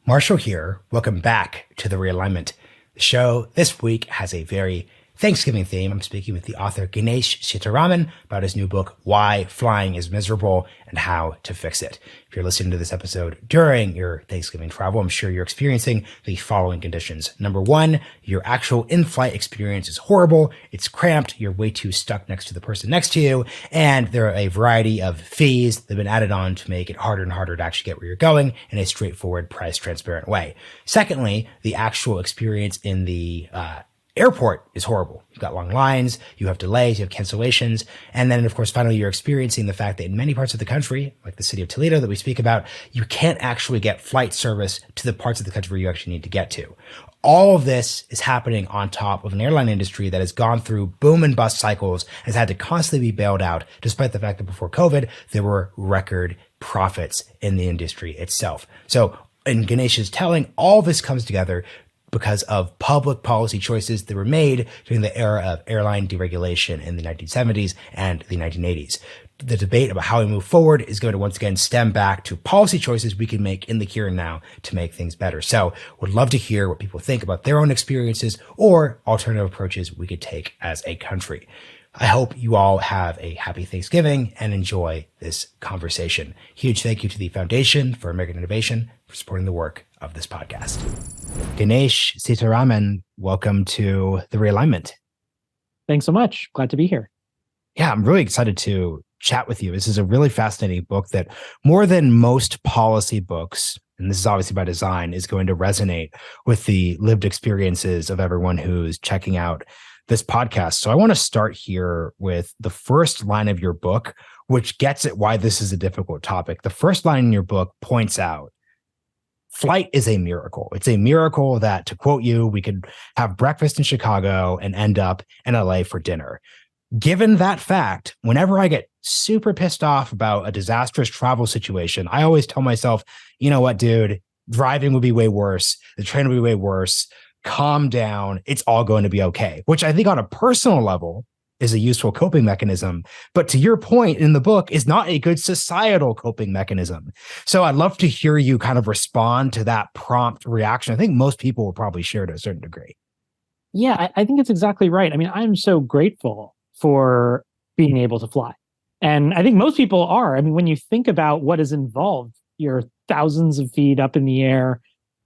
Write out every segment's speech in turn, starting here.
Marshall here. Welcome back to the Realignment. The show this week has a very Thanksgiving theme. I'm speaking with the author Ganesh Sitaraman about his new book, Why Flying is Miserable and How to Fix It. If you're listening to this episode during your Thanksgiving travel, I'm sure you're experiencing the following conditions. Number one, your actual in-flight experience is horrible. It's cramped. You're way too stuck next to the person next to you. And there are a variety of fees that have been added on to make it harder and harder to actually get where you're going in a straightforward, price transparent way. Secondly, the actual experience in the airport is horrible. You've got long lines, you have delays, you have cancellations. And then, of course, finally, you're experiencing the fact that in many parts of the country, like the city of Toledo that we speak about, you can't actually get flight service to the parts of the country where you actually need to get to. All of this is happening on top of an airline industry that has gone through boom and bust cycles, has had to constantly be bailed out, despite the fact that before COVID, there were record profits in the industry itself. So in Ganesh's telling, all this comes together because of public policy choices that were made during the era of airline deregulation in the 1970s and the 1980s. The debate about how we move forward is going to once again stem back to policy choices we can make in the here and now to make things better. So would love to hear what people think about their own experiences or alternative approaches we could take as a country. I hope you all have a happy Thanksgiving and enjoy this conversation. Huge thank you to the Foundation for American Innovation for supporting the work of this podcast. Ganesh Sitaraman, welcome to the Realignment. Thanks so much. Glad to be here. Yeah, I'm really excited to chat with you. This is a really fascinating book that more than most policy books, and this is obviously by design, is going to resonate with the lived experiences of everyone who's checking out this podcast. So I want to start here with the first line of your book, which gets at why this is a difficult topic. The first line in your book points out, flight is a miracle. It's a miracle that, to quote you, we could have breakfast in Chicago and end up in LA for dinner. Given that fact, whenever I get super pissed off about a disastrous travel situation, I always tell myself, you know what, dude, driving would be way worse. The train would be way worse. Calm down. It's all going to be okay, which I think on a personal level is a useful coping mechanism. But to your point in the book, is not a good societal coping mechanism. So I'd love to hear you kind of respond to that prompt reaction. I think most people will probably share to a certain degree. Yeah, I think it's exactly right. I mean, I'm so grateful for being able to fly. And I think most people are. I mean, when you think about what is involved, you're thousands of feet up in the air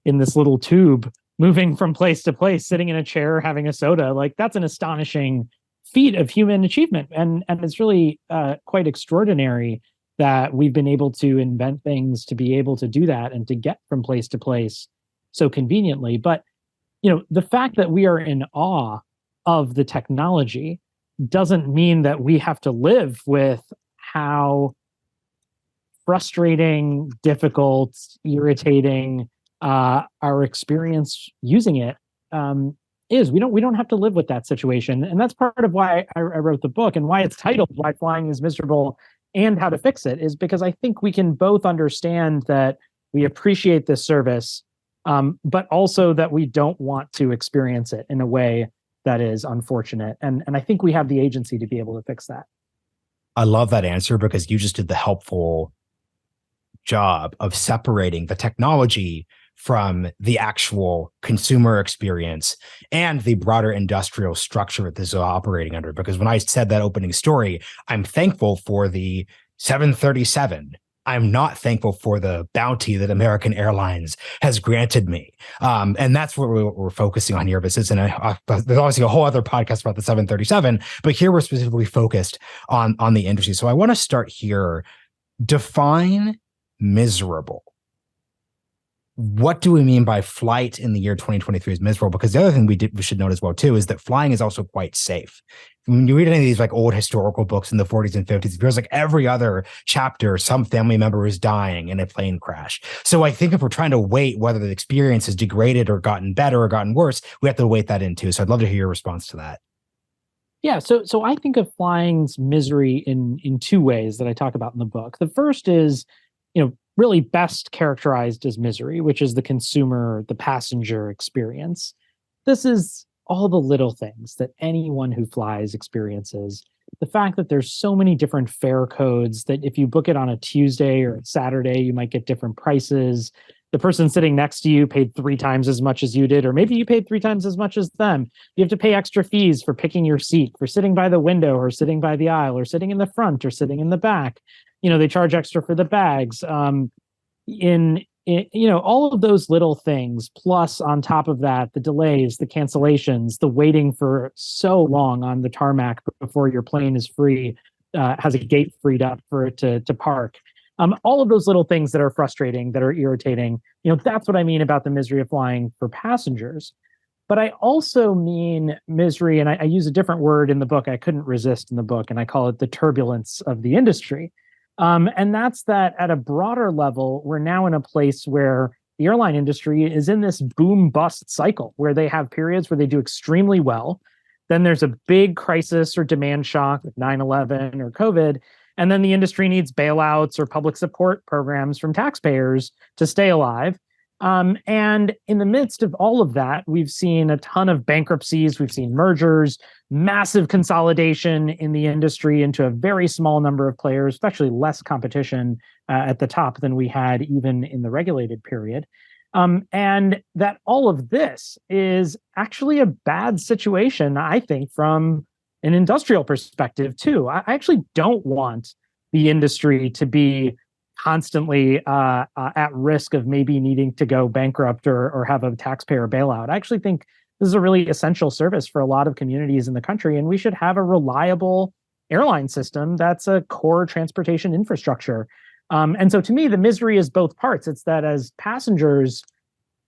in this little tube, moving from place to place, sitting in a chair, having a soda, like that's an astonishing feat of human achievement. And it's really quite extraordinary that we've been able to invent things to be able to do that and to get from place to place so conveniently. But, you know, the fact that we are in awe of the technology doesn't mean that we have to live with how frustrating, difficult, irritating our experience using it is. We don't have to live with that situation. And that's part of why I wrote the book, and why it's titled Why Flying is Miserable and How to Fix It, is because I think we can both understand that we appreciate this service, but also that we don't want to experience it in a way that is unfortunate. And I think we have the agency to be able to fix that. I love that answer because you just did the helpful job of separating the technology from the actual consumer experience and the broader industrial structure that this is operating under. Because when I said that opening story, I'm thankful for the 737. I'm not thankful for the bounty that American Airlines has granted me. And that's what we're focusing on here. This isn't there's obviously a whole other podcast about the 737, but here we're specifically focused on the industry. So I want to start here. Define miserable. What do we mean by flight in the year 2023 is miserable? Because the other thing we should note as well, too, is that flying is also quite safe. When you read any of these like old historical books in the 40s and 50s, it feels like every other chapter, some family member is dying in a plane crash. So I think if we're trying to weight whether the experience has degraded or gotten better or gotten worse, we have to weight that in too. So I'd love to hear your response to that. Yeah, so I think of flying's misery in two ways that I talk about in the book. The first is, really best characterized as misery, which is the consumer, the passenger experience. This is all the little things that anyone who flies experiences. The fact that there's so many different fare codes that if you book it on a Tuesday or a Saturday, you might get different prices. the person sitting next to you paid 3 times as much as you did, or maybe you paid 3 times as much as them. You have to pay extra fees for picking your seat, for sitting by the window or sitting by the aisle or sitting in the front or sitting in the back. They charge extra for the bags. All of those little things, plus on top of that, the delays, the cancellations, the waiting for so long on the tarmac before your plane is free, has a gate freed up for it to park. All of those little things that are frustrating, that are irritating, that's what I mean about the misery of flying for passengers. But I also mean misery, and I use a different word in the book. I couldn't resist in the book, and I call it the turbulence of the industry. And that's that at a broader level, we're now in a place where the airline industry is in this boom bust cycle where they have periods where they do extremely well. Then there's a big crisis or demand shock, like 9/11 or COVID. And then the industry needs bailouts or public support programs from taxpayers to stay alive. And in the midst of all of that, we've seen a ton of bankruptcies, we've seen mergers, massive consolidation in the industry into a very small number of players, especially less competition at the top than we had even in the regulated period. And that all of this is actually a bad situation, I think, from an industrial perspective, too. I actually don't want the industry to be constantly at risk of maybe needing to go bankrupt or have a taxpayer bailout. I actually think this is a really essential service for a lot of communities in the country, and we should have a reliable airline system that's a core transportation infrastructure. And so to me, the misery is both parts. It's that as passengers,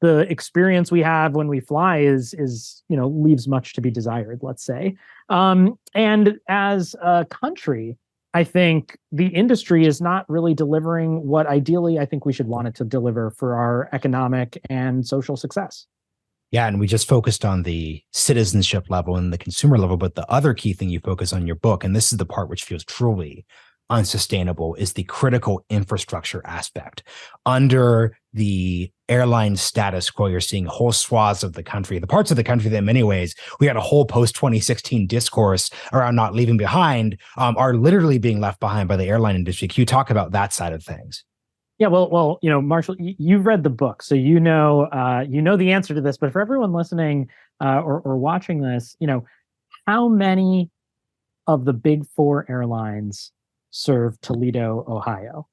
the experience we have when we fly is leaves much to be desired, let's say. And as a country, I think the industry is not really delivering what ideally I think we should want it to deliver for our economic and social success. Yeah, and we just focused on the citizenship level and the consumer level, but the other key thing you focus on in your book, and this is the part which feels truly unsustainable, is the critical infrastructure aspect. Under the airline status quo, you're seeing whole swaths of the country, the parts of the country that in many ways we had a whole post-2016 discourse around not leaving behind, are literally being left behind by the airline industry. Can you talk about that side of things? Yeah, well, Marshall, you've read the book, so you know the answer to this. But for everyone listening or watching this, how many of the big four airlines serve Toledo, Ohio?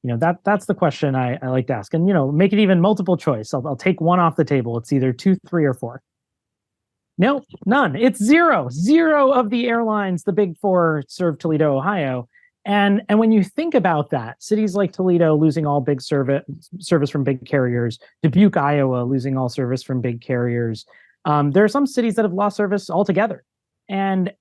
That's the question I like to ask, and make it even multiple choice. I'll take one off the table. It's either 2, 3, or 4. No, none. It's zero. Zero of the airlines, the big four, serve Toledo, Ohio. And when you think about that, cities like Toledo losing all big service from big carriers, Dubuque, Iowa losing all service from big carriers. There are some cities that have lost service altogether. And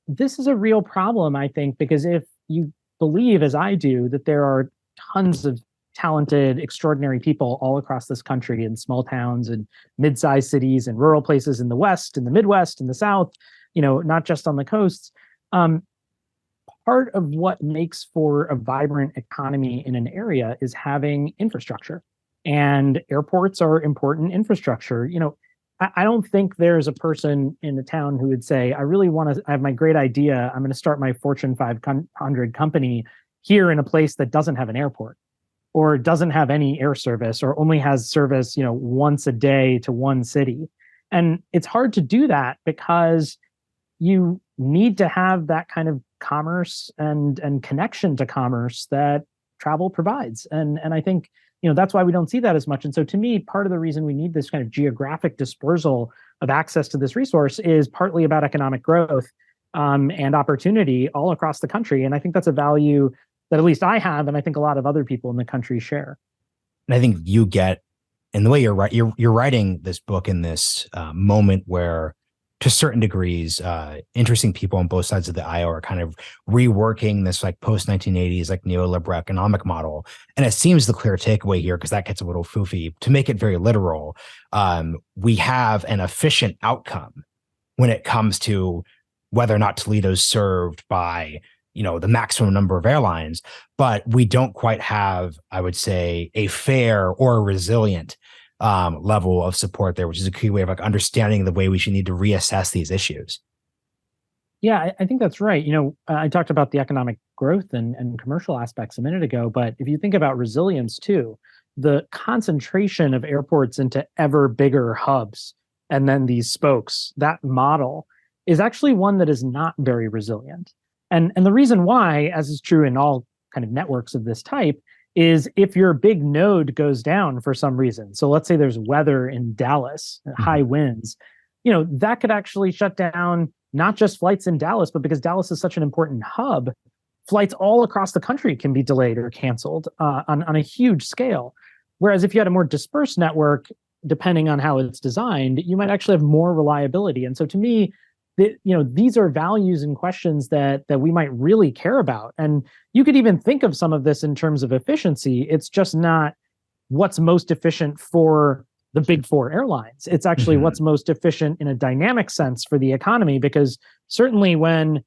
this is a real problem, I think, because if you believe, as I do, that there are tons of talented, extraordinary people all across this country in small towns and mid-sized cities and rural places in the West, in the Midwest, in the South, not just on the coasts. Part of what makes for a vibrant economy in an area is having infrastructure, and airports are important infrastructure. I don't think there's a person in the town who would say, I have my great idea. I'm going to start my Fortune 500 company here in a place that doesn't have an airport or doesn't have any air service or only has service, once a day to one city. And it's hard to do that because you need to have that kind of commerce and connection to commerce that travel provides. And I think, that's why we don't see that as much. And so to me, part of the reason we need this kind of geographic dispersal of access to this resource is partly about economic growth and opportunity all across the country. And I think that's a value that at least I have, and I think a lot of other people in the country share. And I think you get, in the way you're writing this book in this moment where, to certain degrees, interesting people on both sides of the aisle are kind of reworking this like post-1980s like neoliberal economic model. And it seems the clear takeaway here, because that gets a little foofy, to make it very literal, we have an efficient outcome when it comes to whether or not Toledo's served by the maximum number of airlines, but we don't quite have, I would say, a fair or a resilient level of support there, which is a key way of like understanding the way we should need to reassess these issues. Yeah, I think that's right. I talked about the economic growth and commercial aspects a minute ago, but if you think about resilience too, the concentration of airports into ever bigger hubs and then these spokes, that model is actually one that is not very resilient. And the reason why, as is true in all kind of networks of this type, is if your big node goes down for some reason. So let's say there's weather in Dallas, high winds, that could actually shut down not just flights in Dallas, but because Dallas is such an important hub, flights all across the country can be delayed or canceled on a huge scale. Whereas if you had a more dispersed network, depending on how it's designed, you might actually have more reliability. And so to me, these are values and questions that we might really care about. And you could even think of some of this in terms of efficiency. It's just not what's most efficient for the big four airlines. It's actually what's most efficient in a dynamic sense for the economy, because certainly when,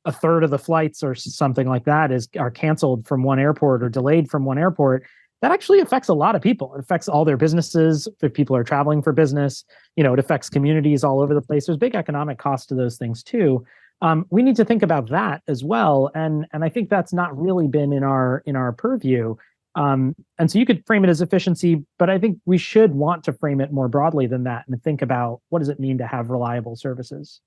a third of the flights or something like that are canceled from one airport or delayed from one airport, that actually affects a lot of people. It affects all their businesses if people are traveling for business. It affects communities all over the place. There's big economic costs to those things too. We need to think about that as well. And I think that's not really been in our purview. And so you could frame it as efficiency, but I think we should want to frame it more broadly than that and think about what does it mean to have reliable services.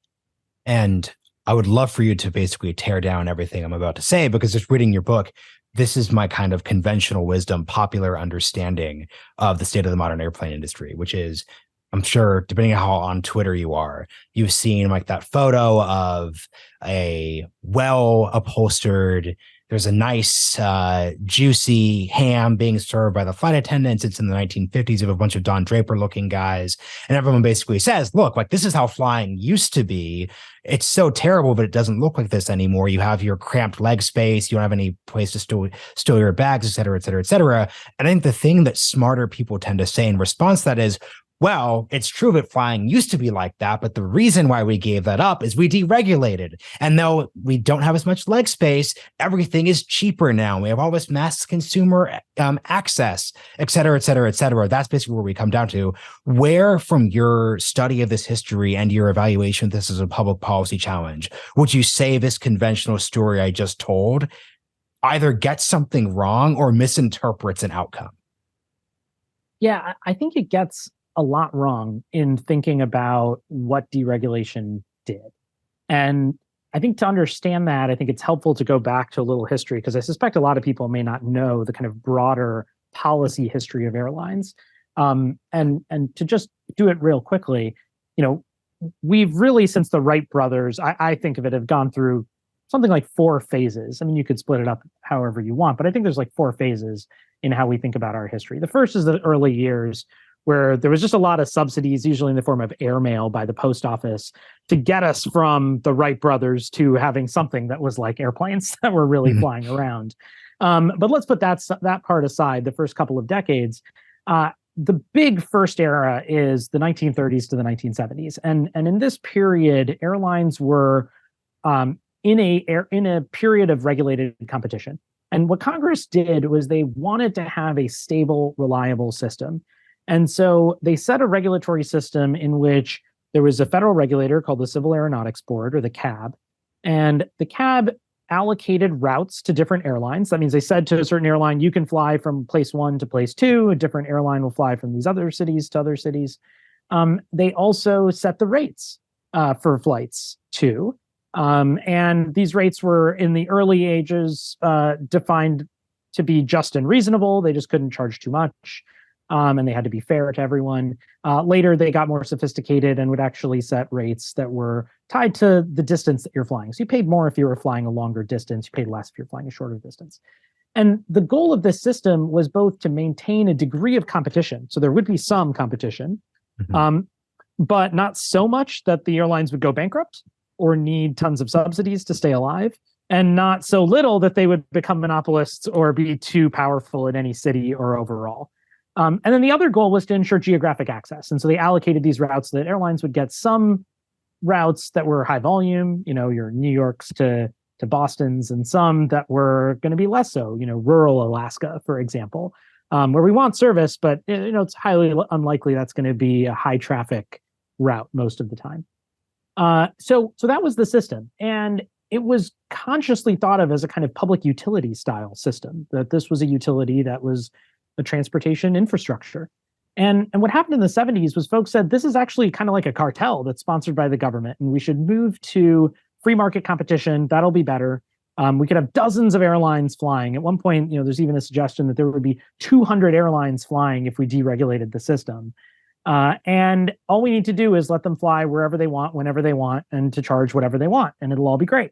And I would love for you to basically tear down everything I'm about to say, because just reading your book, this is my kind of conventional wisdom, popular understanding of the state of the modern airplane industry, which is, I'm sure, depending on how on Twitter you are, you've seen like that photo of a well-upholstered, there's a nice, juicy ham being served by the flight attendants. It's in the 1950s. You have a bunch of Don Draper-looking guys. And everyone basically says, look, like, this is how flying used to be. It's so terrible, but it doesn't look like this anymore. You have your cramped leg space. You don't have any place to store your bags, et cetera, et cetera, et cetera. And I think the thing that smarter people tend to say in response to that is, well, it's true that flying used to be like that, but the reason why we gave that up is we deregulated. And though we don't have as much leg space, everything is cheaper now. We have all this mass consumer access, et cetera, et cetera, et cetera. That's basically where we come down to. Where, from your study of this history and your evaluation of this as a public policy challenge, would you say this conventional story I just told either gets something wrong or misinterprets an outcome? Yeah, I think it gets a lot wrong in thinking about what deregulation did. And I think to understand that, I think it's helpful to go back to a little history, because I suspect a lot of people may not know the kind of broader policy history of airlines. And to just do it real quickly, we've really, since the Wright brothers, I think of it, have gone through something like 4 phases. I mean, you could split it up however you want, but I think there's like 4 phases in how we think about our history. The first is the early years, where there was just a lot of subsidies, usually in the form of airmail by the post office, to get us from the Wright brothers to having something that was like airplanes that were really flying around. But let's put that part aside, the first couple of decades. The big first era is the 1930s to the 1970s. And in this period, airlines were in a period of regulated competition. And what Congress did was they wanted to have a stable, reliable system. And so they set a regulatory system in which there was a federal regulator called the Civil Aeronautics Board, or the CAB. And the CAB allocated routes to different airlines. That means they said to a certain airline, you can fly from place 1 to place 2. A different airline will fly from these other cities to other cities. They also set the rates for flights too. And these rates were, in the early ages, defined to be just and reasonable. They just couldn't charge too much. And they had to be fair to everyone. Later, they got more sophisticated and would actually set rates that were tied to the distance that you're flying. So you paid more if you were flying a longer distance. You paid less if you're flying a shorter distance. And the goal of this system was both to maintain a degree of competition. So there would be some competition, but not so much that the airlines would go bankrupt or need tons of subsidies to stay alive, and not so little that they would become monopolists or be too powerful in any city or overall. And then the other goal was to ensure geographic access. And so they allocated these routes so that airlines would get some routes that were high volume, your New Yorks to Bostons, and some that were going to be less so, rural Alaska, for example, where we want service, but it's highly unlikely that's going to be a high traffic route most of the time. So that was the system. And it was consciously thought of as a kind of public utility style system, that this was a utility that was the transportation infrastructure. And what happened in the 70s was folks said, this is actually kind of like a cartel that's sponsored by the government, and we should move to free market competition. That'll be better. We could have dozens of airlines flying. At one point, there's even a suggestion that there would be 200 airlines flying if we deregulated the system. And all we need to do is let them fly wherever they want, whenever they want, and to charge whatever they want, and it'll all be great.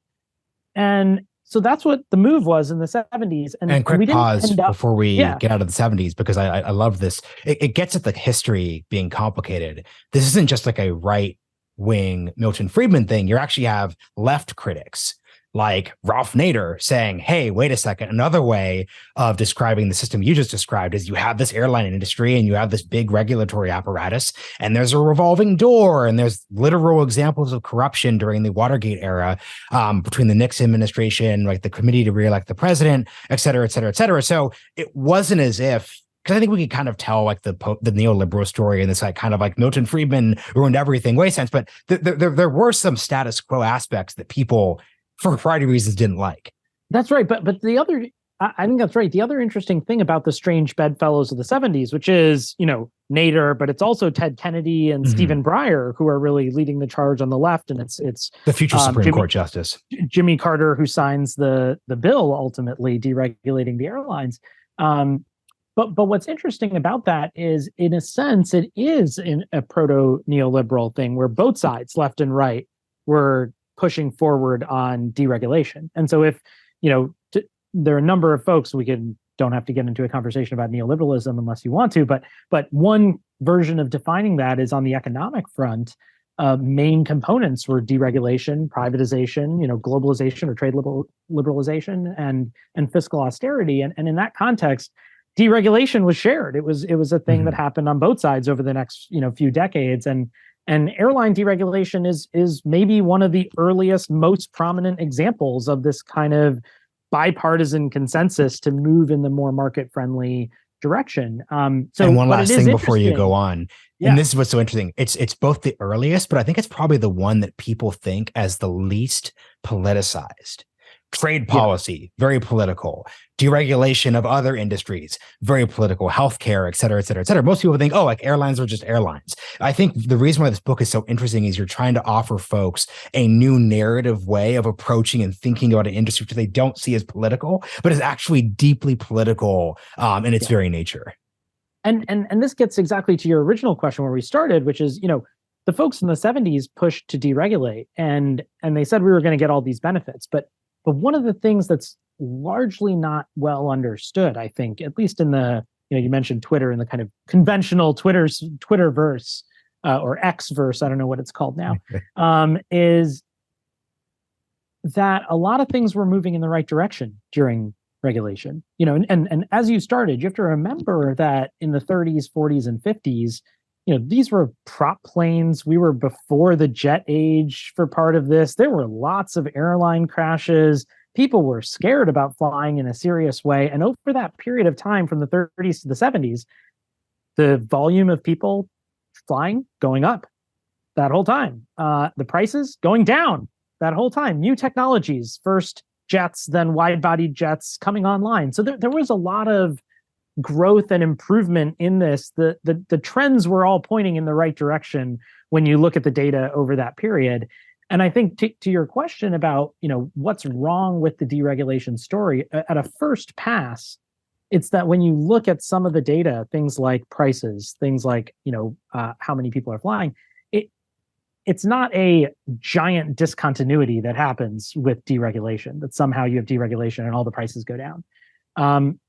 And so that's what the move was in the 70s. And quick pause before we get out of the 70s, because I love this. It gets at the history being complicated. This isn't just like a right-wing Milton Friedman thing. You actually have left critics like Ralph Nader saying, hey, wait a second, another way of describing the system you just described is you have this airline industry and you have this big regulatory apparatus, and there's a revolving door, and there's literal examples of corruption during the Watergate era between the Nixon administration, like the committee to reelect the president, et cetera, et cetera, et cetera. So it wasn't as if, because I think we could kind of tell like the neoliberal story in this like kind of like Milton Friedman ruined everything way sense, but there were some status quo aspects that people, for a variety of reasons, didn't like. That's right. But the other, I think that's right. The other interesting thing about the strange bedfellows of the 70s, which is, Nader, but it's also Ted Kennedy and Stephen Breyer, who are really leading the charge on the left. And it's the future Supreme Court justice, Jimmy Carter, who signs the bill, ultimately deregulating the airlines. But what's interesting about that is, in a sense, it is a proto-neoliberal thing where both sides, left and right, were pushing forward on deregulation. And so if, there are a number of folks, don't have to get into a conversation about neoliberalism unless you want to, but one version of defining that is on the economic front. Main components were deregulation, privatization, globalization or trade liberalization, and fiscal austerity. And in that context, deregulation was shared. It was a thing that happened on both sides over the next few decades. And airline deregulation is maybe one of the earliest, most prominent examples of this kind of bipartisan consensus to move in the more market-friendly direction. And one last thing before you go on, and this is what's so interesting. It's both the earliest, but I think it's probably the one that people think as the least politicized. Trade policy, very political. Deregulation of other industries, very political. Healthcare, et cetera, et cetera, et cetera. Most people think, like airlines are just airlines. I think the reason why this book is so interesting is you're trying to offer folks a new narrative way of approaching and thinking about an industry which they don't see as political, but is actually deeply political in its very nature. And this gets exactly to your original question where we started, which is, the folks in the 70s pushed to deregulate, and they said we were going to get all these benefits, but one of the things that's largely not well understood, I think, at least in the, you mentioned Twitter and the kind of conventional Twitterverse or Xverse, I don't know what it's called now, is that a lot of things were moving in the right direction during regulation. And as you started, you have to remember that in the 30s, 40s, and 50s, these were prop planes. We were before the jet age for part of this. There were lots of airline crashes. People were scared about flying in a serious way. And over that period of time, from the 30s to the 70s, the volume of people flying going up that whole time. The prices going down that whole time. New technologies, first jets, then wide-bodied jets coming online. So there was a lot of growth and improvement in this. The trends were all pointing in the right direction when you look at the data over that period. And I think to your question about, what's wrong with the deregulation story, at a first pass, it's that when you look at some of the data, things like prices, things like, how many people are flying, it's not a giant discontinuity that happens with deregulation, that somehow you have deregulation and all the prices go down.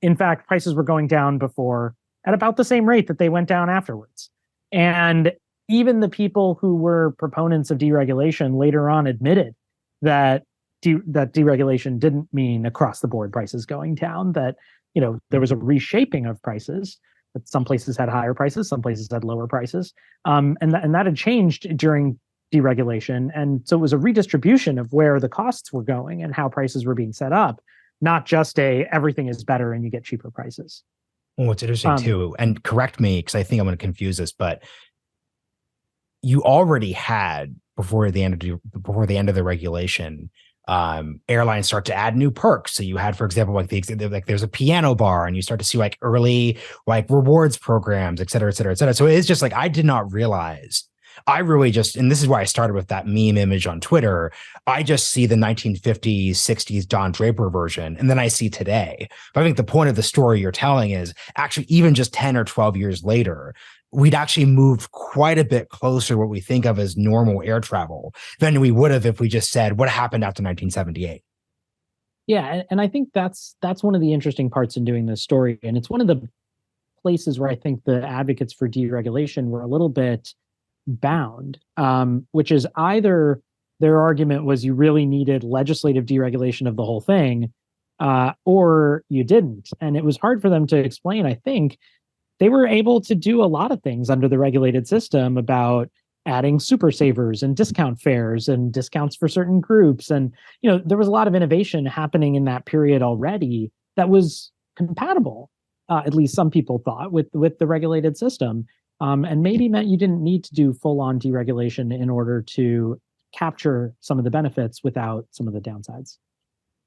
In fact, prices were going down before at about the same rate that they went down afterwards. And even the people who were proponents of deregulation later on admitted that that deregulation didn't mean across the board prices going down, that there was a reshaping of prices, that some places had higher prices, some places had lower prices. And that had changed during deregulation. And so it was a redistribution of where the costs were going and how prices were being set up, not just everything is better and you get cheaper prices. Well, what's interesting too, and correct me because I think I'm going to confuse this, but you already had before the end of the regulation Airlines start to add new perks. So you had, for example, like there's a piano bar, and you start to see like early like rewards programs, et cetera, et cetera, et cetera. So it's just like I did not realize. I really just, and this is why I started with that meme image on Twitter. I just see the 1950s, 60s Don Draper version, and then I see today. But I think the point of the story you're telling is actually even just 10 or 12 years later, we'd actually moved quite a bit closer to what we think of as normal air travel than we would have if we just said what happened after 1978. Yeah, and I think that's one of the interesting parts in doing this story, and it's one of the places where I think the advocates for deregulation were a little bit bound, which is either their argument was you really needed legislative deregulation of the whole thing, or you didn't. And it was hard for them to explain. I think they were able to do a lot of things under the regulated system about adding super savers and discount fares and discounts for certain groups. And, there was a lot of innovation happening in that period already that was compatible, at least some people thought, with the regulated system. And maybe meant you didn't need to do full-on deregulation in order to capture some of the benefits without some of the downsides.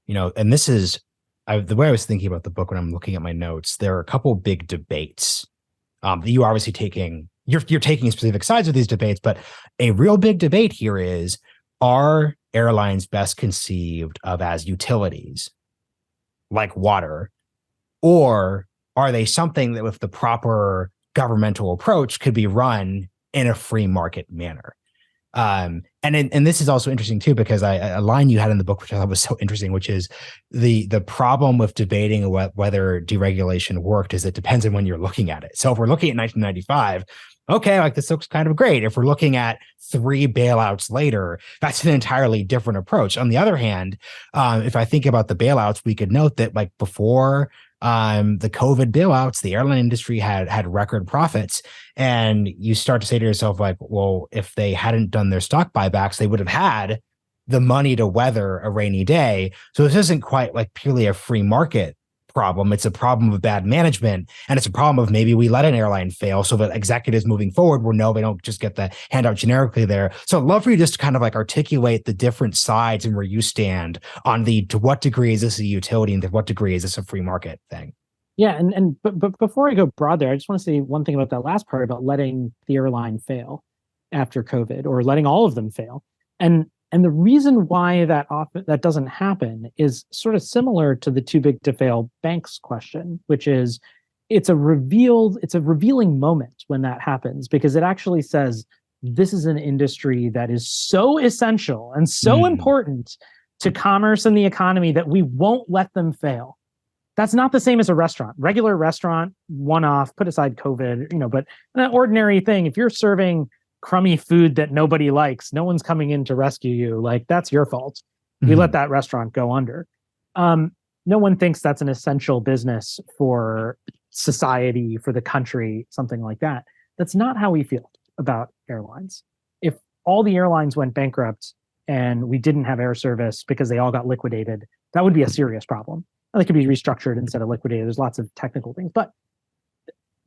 And this is the way I was thinking about the book when I'm looking at my notes. There are a couple big debates that you obviously you're taking specific sides of these debates, but a real big debate here is, are airlines best conceived of as utilities like water, or are they something that with the proper governmental approach could be run in a free market manner? And this is also interesting too, because a line you had in the book, which I thought was so interesting, which is the problem with debating whether deregulation worked is it depends on when you're looking at it. So if we're looking at 1995, okay, like this looks kind of great. If we're looking at 3 bailouts later, that's an entirely different approach. On the other hand, if I think about the bailouts, we could note that like before the COVID bailouts, the airline industry had record profits. And you start to say to yourself, like, well, if they hadn't done their stock buybacks, they would have had the money to weather a rainy day. So this isn't quite like purely a free market problem. It's a problem of bad management. And it's a problem of maybe we let an airline fail so that executives moving forward will know they don't just get the handout generically there. So I'd love for you just to kind of like articulate the different sides and where you stand on to what degree is this a utility and to what degree is this a free market thing? Yeah, but before I go broad there, I just want to say one thing about that last part about letting the airline fail after COVID, or letting all of them fail. And the reason why that doesn't happen is sort of similar to the too big to fail banks question, which is it's a revealing moment when that happens, because it actually says this is an industry that is so essential and so important to commerce and the economy that we won't let them fail. That's not the same as a restaurant. Regular restaurant, one-off, put aside COVID, but an ordinary thing, if you're serving crummy food that nobody likes, no one's coming in to rescue you. Like, that's your fault. We let that restaurant go under. No one thinks that's an essential business for society, for the country, something like that. That's not how we feel about airlines. If all the airlines went bankrupt and we didn't have air service because they all got liquidated, that would be a serious problem. And they could be restructured instead of liquidated. There's lots of technical things, but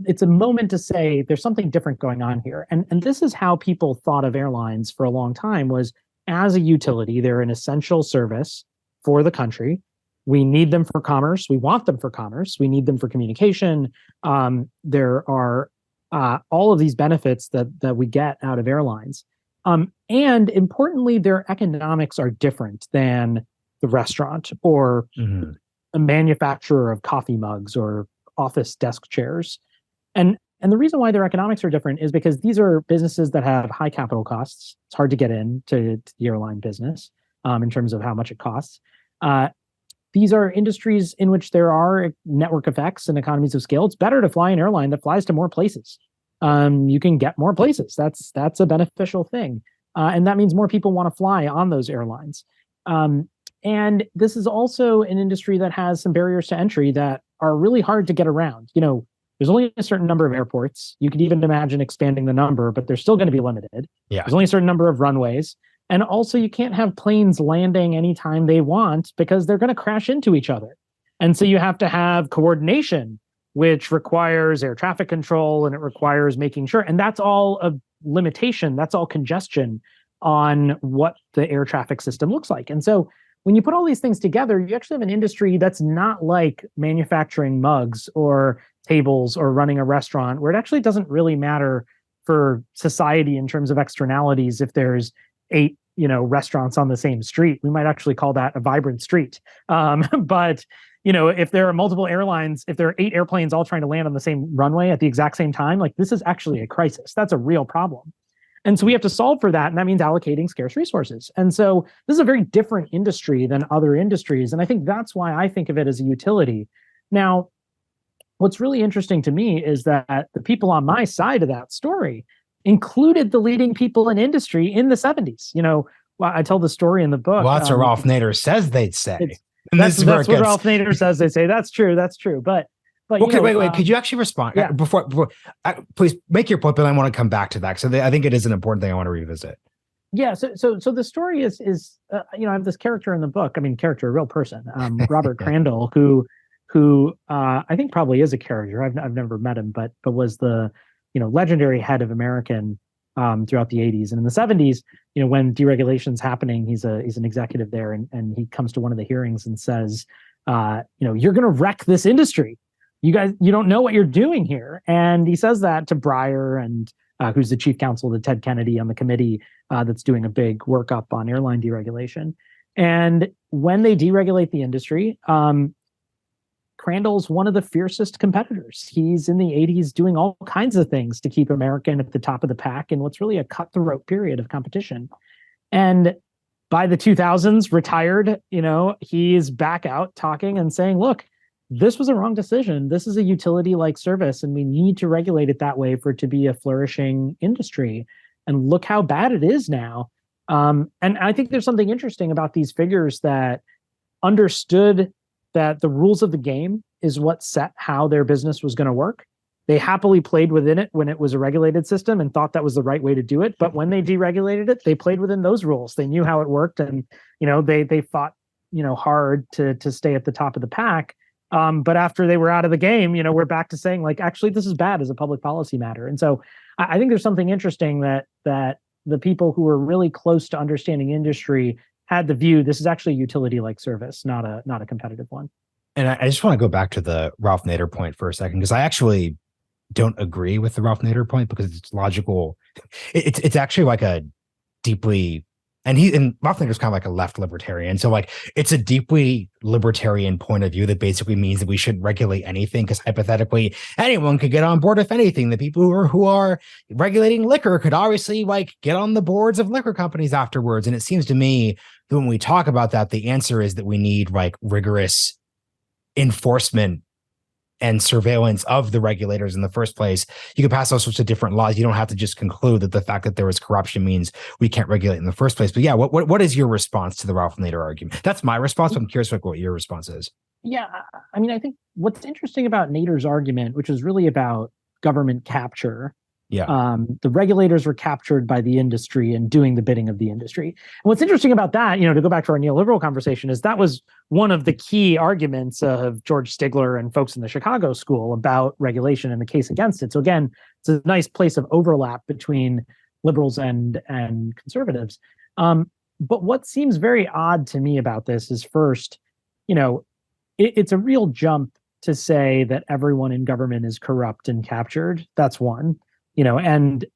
it's a moment to say there's something different going on here. And this is how people thought of airlines for a long time, was as a utility. They're an essential service for the country. We need them for commerce. We want them for commerce. We need them for communication. There are all of these benefits that we get out of airlines. And importantly, their economics are different than the restaurant or a manufacturer of coffee mugs or office desk chairs. And the reason why their economics are different is because these are businesses that have high capital costs. It's hard to get into the airline business in terms of how much it costs. These are industries in which there are network effects and economies of scale. It's better to fly an airline that flies to more places. You can get more places. That's a beneficial thing. And that means more people want to fly on those airlines. And this is also an industry that has some barriers to entry that are really hard to get around. There's only a certain number of airports. You could even imagine expanding the number, but they're still going to be limited. Yeah. There's only a certain number of runways. And also you can't have planes landing anytime they want because they're going to crash into each other. And so you have to have coordination, which requires air traffic control, and it requires making sure. And that's all a limitation. That's all congestion on what the air traffic system looks like. And so when you put all these things together, you actually have an industry that's not like manufacturing mugs or tables or running a restaurant, where it actually doesn't really matter for society in terms of externalities if there's 8 restaurants on the same street. We might actually call that a vibrant street. But if there are multiple airlines, if there are 8 airplanes all trying to land on the same runway at the exact same time, like, this is actually a crisis. That's a real problem. And so we have to solve for that. And that means allocating scarce resources. And so this is a very different industry than other industries. And I think that's why I think of it as a utility. Now, what's really interesting to me is that the people on my side of that story included the leading people in industry in the 70s. I tell the story in the book. Well, that's what Ralph Nader says they'd say. And that's what Ralph Nader says they say. That's true. But okay, wait. Could you actually respond? Yeah. Before please make your point, but I want to come back to that. So I think it is an important thing I want to revisit. Yeah. So the story is I have this character in the book. I mean, a real person, Robert Crandall, who I think probably is a character. I've never met him, but was the legendary head of American throughout the 80s. And in the 70s, when deregulation's happening, he's an executive there, and he comes to one of the hearings and says, you're going to wreck this industry. You guys, you don't know what you're doing here. And he says that to Breyer, and who's the chief counsel to Ted Kennedy on the committee that's doing a big workup on airline deregulation. And when they deregulate the industry, Crandall's one of the fiercest competitors. He's in the 80s doing all kinds of things to keep American at the top of the pack in what's really a cutthroat period of competition. And by the 2000s, retired, he's back out talking and saying, look, this was a wrong decision. This is a utility-like service, and we need to regulate it that way for it to be a flourishing industry. And look how bad it is now. And I think there's something interesting about these figures that understood that the rules of the game is what set how their business was going to work. They happily played within it when it was a regulated system and thought that was the right way to do it. But when they deregulated it, they played within those rules. They knew how it worked, and they fought hard to stay at the top of the pack. But after they were out of the game, we're back to saying, like, actually, this is bad as a public policy matter. And so I think there's something interesting that the people who were really close to understanding industry had the view this is actually a utility-like service, not a competitive one. And I just want to go back to the Ralph Nader point for a second, because I actually don't agree with the Ralph Nader point, because it's logical. It's actually like a deeply, and Ralph Nader's kind of like a left libertarian. So like, it's a deeply libertarian point of view that basically means that we shouldn't regulate anything, because hypothetically anyone could get on board with anything. The people who are regulating liquor could obviously like get on the boards of liquor companies afterwards. And it seems to me that when we talk about that, the answer is that we need like rigorous enforcement and surveillance of the regulators in the first place. You can pass all sorts of different laws. You don't have to just conclude that the fact that there was corruption means we can't regulate in the first place. But yeah, what is your response to the Ralph Nader argument? That's my response, but I'm curious what your response is. Yeah, I mean, I think what's interesting about Nader's argument, which is really about government capture. Yeah. The regulators were captured by the industry and doing the bidding of the industry. And what's interesting about that, to go back to our neoliberal conversation, is that was one of the key arguments of George Stigler and folks in the Chicago school about regulation and the case against it. So again, it's a nice place of overlap between liberals and conservatives. But what seems very odd to me about this is, first, it's a real jump to say that everyone in government is corrupt and captured. That's one. And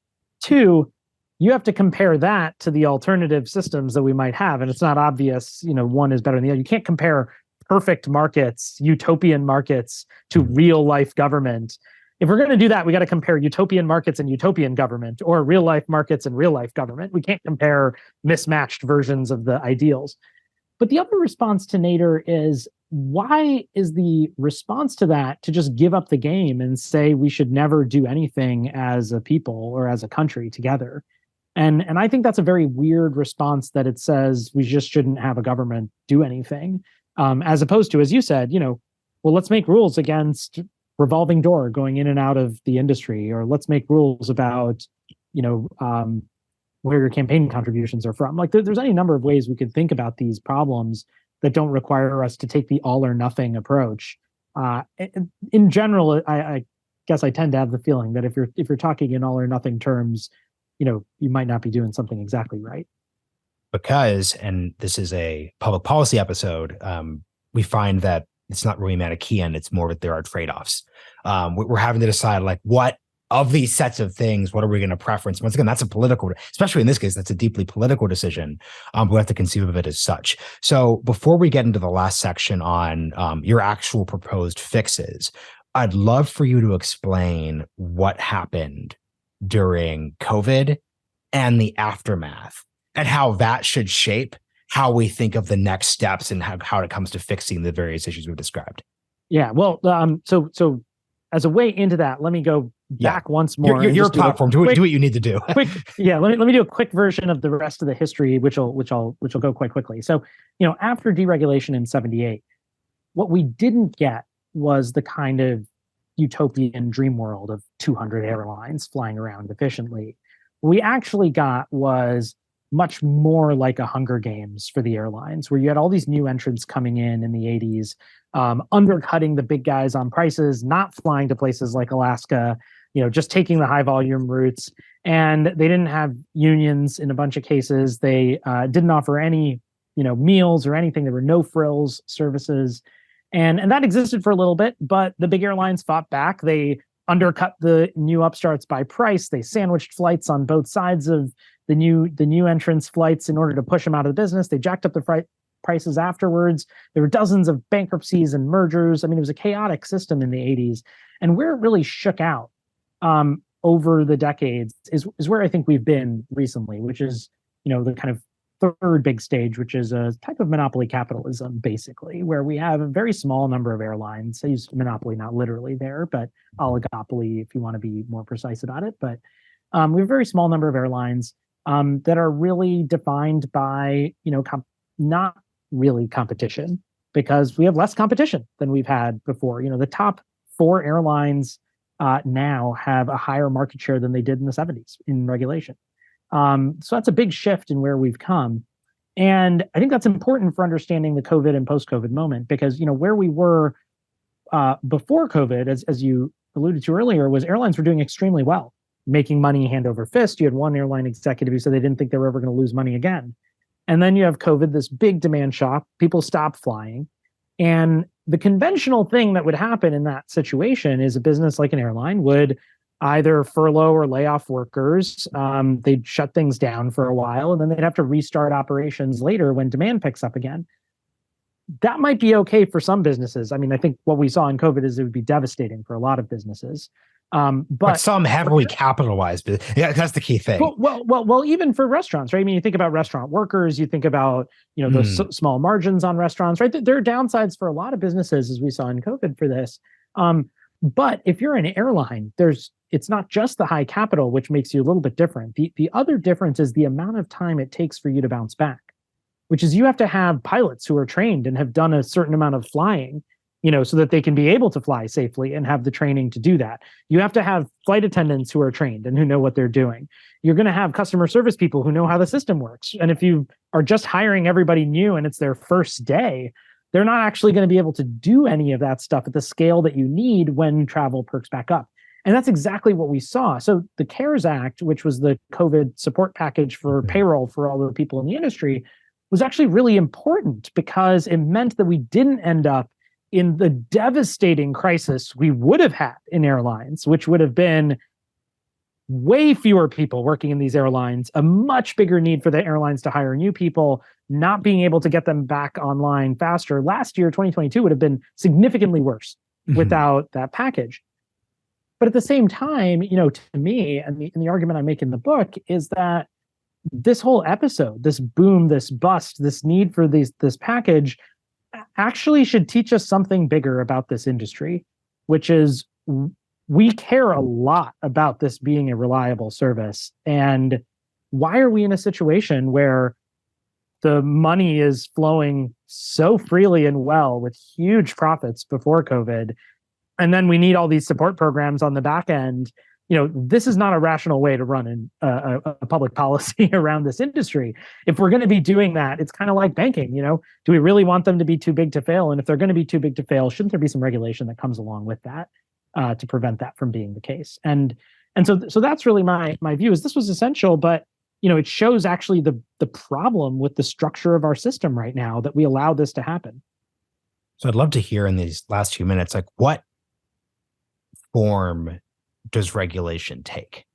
two, you have to compare that to the alternative systems that we might have. And it's not obvious, one is better than the other. You can't compare perfect markets, utopian markets, to real life government. If we're going to do that, we got to compare utopian markets and utopian government, or real life markets and real life government. We can't compare mismatched versions of the ideals. But the other response to Nader is, why is the response to that to just give up the game and say we should never do anything as a people or as a country together? And I think that's a very weird response, that it says we just shouldn't have a government do anything, as opposed to, as you said, well, let's make rules against revolving door going in and out of the industry, or let's make rules about, where your campaign contributions are from. Like, there's any number of ways we could think about these problems that don't require us to take the all or nothing approach. In general, I guess I tend to have the feeling that if you're talking in all or nothing terms, you might not be doing something exactly right. because, and this is a public policy episode, we find that it's not really Manichaean. It's more that there are trade-offs. We're having to decide, like, what of these sets of things, what are we going to preference? Once again, that's a political, especially in this case, that's a deeply political decision. We have to conceive of it as such. So before we get into the last section on your actual proposed fixes, I'd love for you to explain what happened during COVID and the aftermath, and how that should shape how we think of the next steps and how it comes to fixing the various issues we've described. Yeah, well, so as a way into that, let me go back once more. Your platform. Do what you need to do. Let me do a quick version of the rest of the history, which will go quite quickly. So, after deregulation in '78, what we didn't get was the kind of utopian dream world of 200 airlines flying around efficiently. What we actually got was much more like a Hunger Games for the airlines, where you had all these new entrants coming in the 80s, undercutting the big guys on prices, not flying to places like Alaska, just taking the high volume routes. And they didn't have unions in a bunch of cases. They didn't offer any, meals or anything. There were no frills services. And that existed for a little bit, but the big airlines fought back. They undercut the new upstarts by price. They sandwiched flights on both sides of the new entrants' flights in order to push them out of the business. They jacked up the prices afterwards. There were dozens of bankruptcies and mergers. I mean, it was a chaotic system in the 80s. And where it really shook out over the decades is where I think we've been recently, which is, the kind of third big stage, which is a type of monopoly capitalism, basically, where we have a very small number of airlines. I use monopoly not literally there, but oligopoly if you want to be more precise about it. But we have a very small number of airlines that are really defined by, not really competition, because we have less competition than we've had before. The top 4 airlines now have a higher market share than they did in the 70s in regulation. So that's a big shift in where we've come. And I think that's important for understanding the COVID and post-COVID moment, because, where we were before COVID, as you alluded to earlier, was airlines were doing extremely well, making money hand over fist. You had one airline executive who said they didn't think they were ever going to lose money again. And then you have COVID, this big demand shock, people stop flying. And the conventional thing that would happen in that situation is a business like an airline would either furlough or lay off workers. They'd shut things down for a while, and then they'd have to restart operations later when demand picks up again. That might be okay for some businesses. I mean, I think what we saw in COVID is it would be devastating for a lot of businestos. But some heavily capitalized. Yeah, that's the key thing. Well, even for restaurants, right? I mean, you think about restaurant workers, you think about, those small margins on restaurants, right? There are downsides for a lot of businesses, as we saw in COVID for this. But if you're an airline, it's not just the high capital, which makes you a little bit different. The other difference is the amount of time it takes for you to bounce back, which is you have to have pilots who are trained and have done a certain amount of flying, so that they can be able to fly safely and have the training to do that. You have to have flight attendants who are trained and who know what they're doing. You're going to have customer service people who know how the system works. And if you are just hiring everybody new and it's their first day, they're not actually going to be able to do any of that stuff at the scale that you need when travel perks back up. And that's exactly what we saw. So the CARES Act, which was the COVID support package for payroll for all the people in the industry, was actually really important because it meant that we didn't end up in the devastating crisis we would have had in airlines, which would have been way fewer people working in these airlines, a much bigger need for the airlines to hire new people, not being able to get them back online faster. Last year, 2022, would have been significantly worse without that package. But at the same time, to me, and the argument I make in the book is that this whole episode, this boom, this bust, this need for this package actually should teach us something bigger about this industry, which is we care a lot about this being a reliable service. And why are we in a situation where the money is flowing so freely and well with huge profits before COVID, and then we need all these support programs on the back end? This is not a rational way to run a public policy around this industry. If we're going to be doing that, it's kind of like banking. Do we really want them to be too big to fail? And if they're going to be too big to fail, shouldn't there be some regulation that comes along with that to prevent that from being the case? And so that's really my view. Is this was essential, but it shows actually the problem with the structure of our system right now that we allow this to happen. So I'd love to hear in these last few minutes, like, what form does regulation take?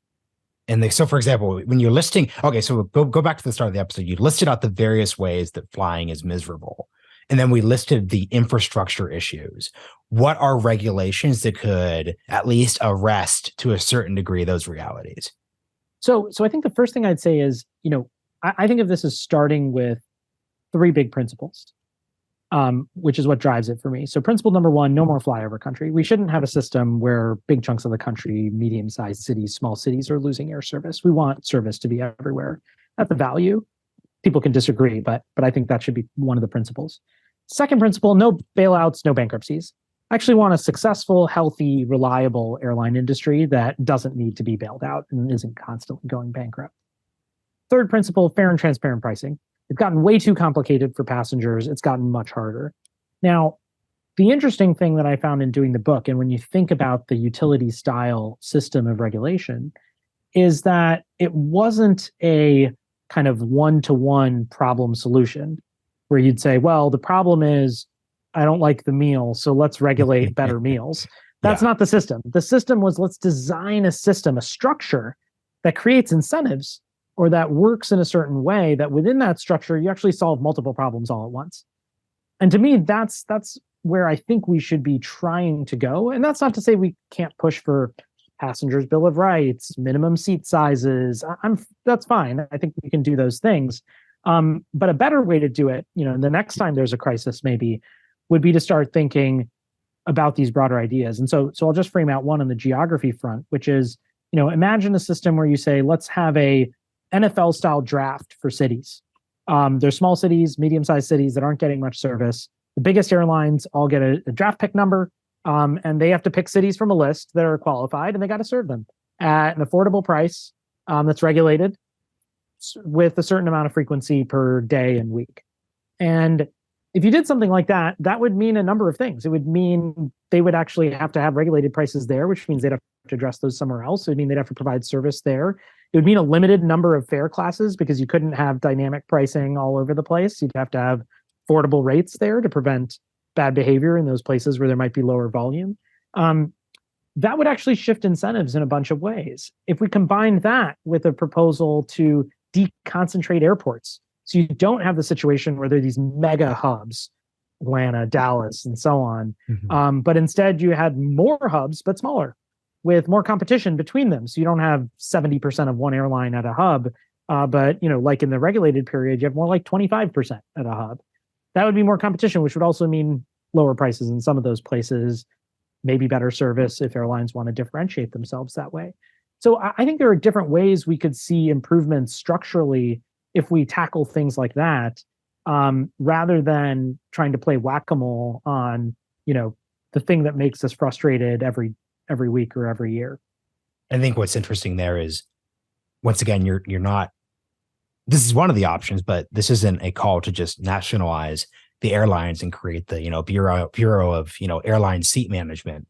And so, for example, when you're listing, okay, so go back to the start of the episode. You listed out the various ways that flying is miserable. And then we listed the infrastructure issues. What are regulations that could at least arrest, to a certain degree, those realities? So I think the first thing I'd say is, I think of this as starting with three big principles, which is what drives it for me. So principle number one, no more flyover country. We shouldn't have a system where big chunks of the country, medium-sized cities, small cities are losing air service. We want service to be everywhere. That's the value. People can disagree, but I think that should be one of the principles. Second principle, no bailouts, no bankruptcies. I actually want a successful, healthy, reliable airline industry that doesn't need to be bailed out and isn't constantly going bankrupt. Third principle, fair and transparent pricing. It's gotten way too complicated for passengers. It's gotten much harder. Now, the interesting thing that I found in doing the book, and when you think about the utility style system of regulation, is that it wasn't a kind of one-to-one problem solution where you'd say, well, the problem is I don't like the meal, so let's regulate better meals. That's not the system. The system was, let's design a system, a structure that creates incentives or that works in a certain way that within that structure, you actually solve multiple problems all at once. And to me, that's where I think we should be trying to go. And that's not to say we can't push for passengers' Bill of Rights, minimum seat sizes. That's fine. I think we can do those things. But a better way to do it, the next time there's a crisis, maybe, would be to start thinking about these broader ideas. And so I'll just frame out one on the geography front, which is, imagine a system where you say, let's have a NFL style draft for cities. There's small cities, medium-sized cities that aren't getting much service. The biggest airlines all get a draft pick number, and they have to pick cities from a list that are qualified, and they got to serve them at an affordable price that's regulated with a certain amount of frequency per day and week. And if you did something like that, that would mean a number of things. It would mean they would actually have to have regulated prices there, which means they'd have to address those somewhere else. It would mean they'd have to provide service there. It would mean a limited number of fare classes because you couldn't have dynamic pricing all over the place. You'd have to have affordable rates there to prevent bad behavior in those places where there might be lower volume. That would actually shift incentives in a bunch of ways. If we combine that with a proposal to deconcentrate airports, so you don't have the situation where there are these mega hubs, Atlanta, Dallas, and so on. Mm-hmm. But instead you had more hubs, but smaller, with more competition between them. So you don't have 70% of one airline at a hub, but like in the regulated period, you have more like 25% at a hub. That would be more competition, which would also mean lower prices in some of those places, maybe better service if airlines want to differentiate themselves that way. So I think there are different ways we could see improvements structurally if we tackle things like that, rather than trying to play whack-a-mole on, the thing that makes us frustrated every week or every year. I think what's interesting there is, once again, you're not, this is one of the options, but this isn't a call to just nationalize the airlines and create the, bureau of, airline seat management,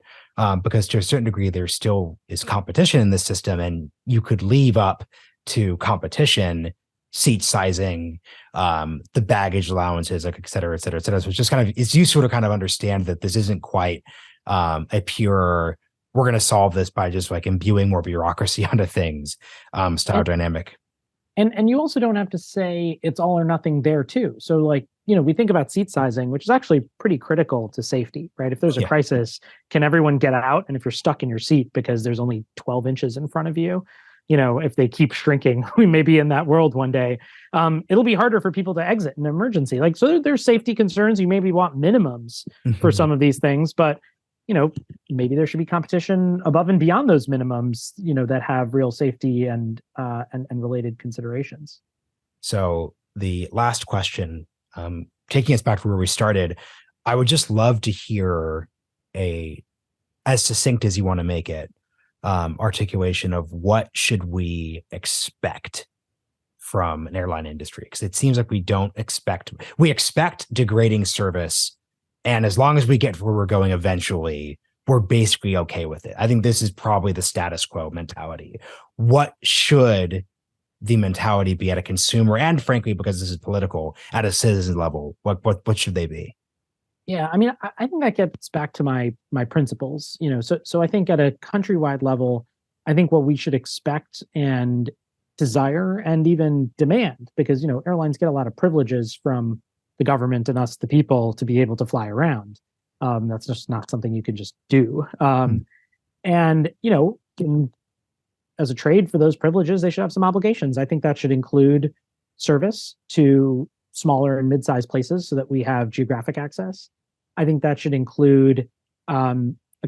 because to a certain degree, there still is competition in this system, and you could leave up to competition seat sizing, the baggage allowances, like et cetera, et cetera, et cetera. So it's just it's useful to kind of understand that this isn't quite a pure, we're going to solve this by just like imbuing more bureaucracy onto things style dynamic. And you also don't have to say it's all or nothing there too. So we think about seat sizing, which is actually pretty critical to safety, right? If there's a crisis, can everyone get out? And if you're stuck in your seat because there's only 12 inches in front of you, if they keep shrinking, we may be in that world one day. It'll be harder for people to exit in an emergency. So there's safety concerns. You maybe want minimums for some of these things, but maybe there should be competition above and beyond those minimums, that have real safety and related considerations. So the last question, taking us back to where we started, I would just love to hear as succinct as you want to make it, articulation of what should we expect from an airline industry, because it seems like we expect degrading service, and as long as we get to where we're going eventually, we're basically okay with it. I think this is probably the status quo mentality. What should the mentality be at a consumer, and frankly, because this is political, at a citizen level? What should they be? Yeah, I mean, I think that gets back to my principles. So I think at a countrywide level, I think what we should expect and desire and even demand, because airlines get a lot of privileges from the government and us, the people, to be able to fly around. That's just not something you can just do. And as a trade for those privileges, they should have some obligations. I think that should include service to smaller and mid-sized places so that we have geographic access. I think that should include a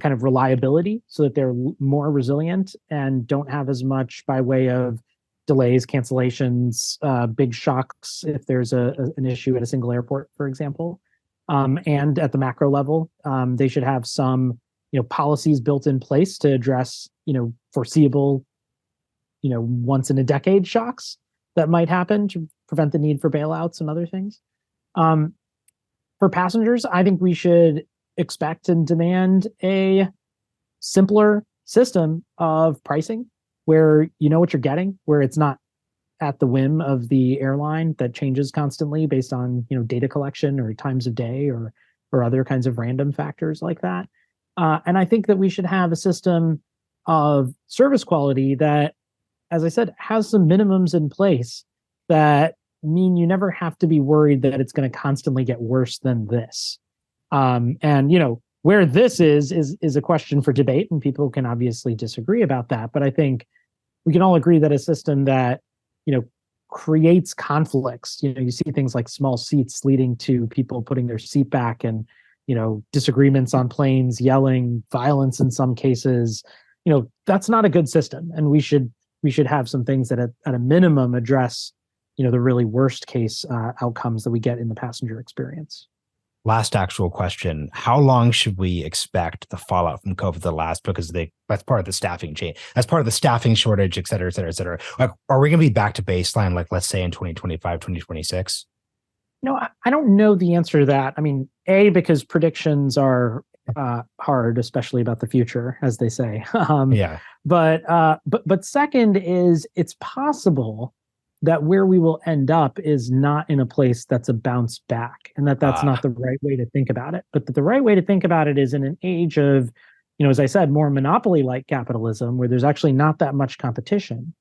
kind of reliability so that they're more resilient and don't have as much by way of delays, cancellations, big shocks if there's an issue at a single airport, for example. And at the macro level, they should have some policies built in place to address foreseeable once in a decade shocks that might happen to prevent the need for bailouts and other things. For passengers, I think we should expect and demand a simpler system of pricing where you know what you're getting, where it's not at the whim of the airline that changes constantly based on data collection or times of day or other kinds of random factors like that. And I think that we should have a system of service quality that, as I said, has some minimums in place that mean you never have to be worried that it's going to constantly get worse than this. And where this is a question for debate, and people can obviously disagree about that. But I think we can all agree that a system that creates conflicts. You see things like small seats leading to people putting their seat back, and disagreements on planes, yelling, violence in some cases. That's not a good system, and we should have some things that at a minimum address the really worst case outcomes that we get in the passenger experience. Last actual question: how long should we expect the fallout from COVID to last? Because that's part of the staffing chain. That's part of the staffing shortage, et cetera, et cetera, et cetera. Like, are we going to be back to baseline, like, let's say in 2025, 2026? I don't know the answer to that. I mean, because predictions are hard, especially about the future, as they say. Yeah. But second is it's possible that where we will end up is not in a place that's a bounce back, and that's not the right way to think about it. But the right way to think about it is in an age of, as I said, more monopoly-like capitalism, where there's actually not that much competition.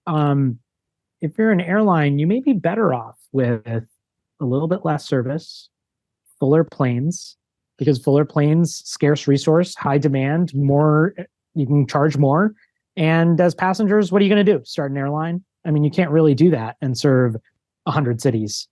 If you're an airline, you may be better off with a little bit less service, fuller planes, because fuller planes, scarce resource, high demand, more, you can charge more. And as passengers, what are you going to do? Start an airline? I mean, you can't really do that and serve 100 cities,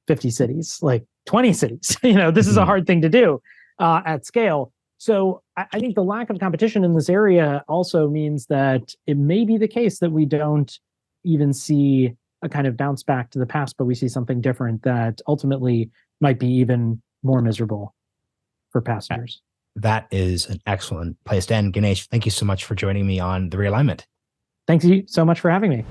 50 cities, like 20 cities. This is a hard thing to do at scale. So I think the lack of competition in this area also means that it may be the case that we don't even see a kind of bounce back to the past, but we see something different that ultimately might be even more miserable for passengers. That is an excellent place to end. Ganesh, thank you so much for joining me on The Realignment. Thank you so much for having me.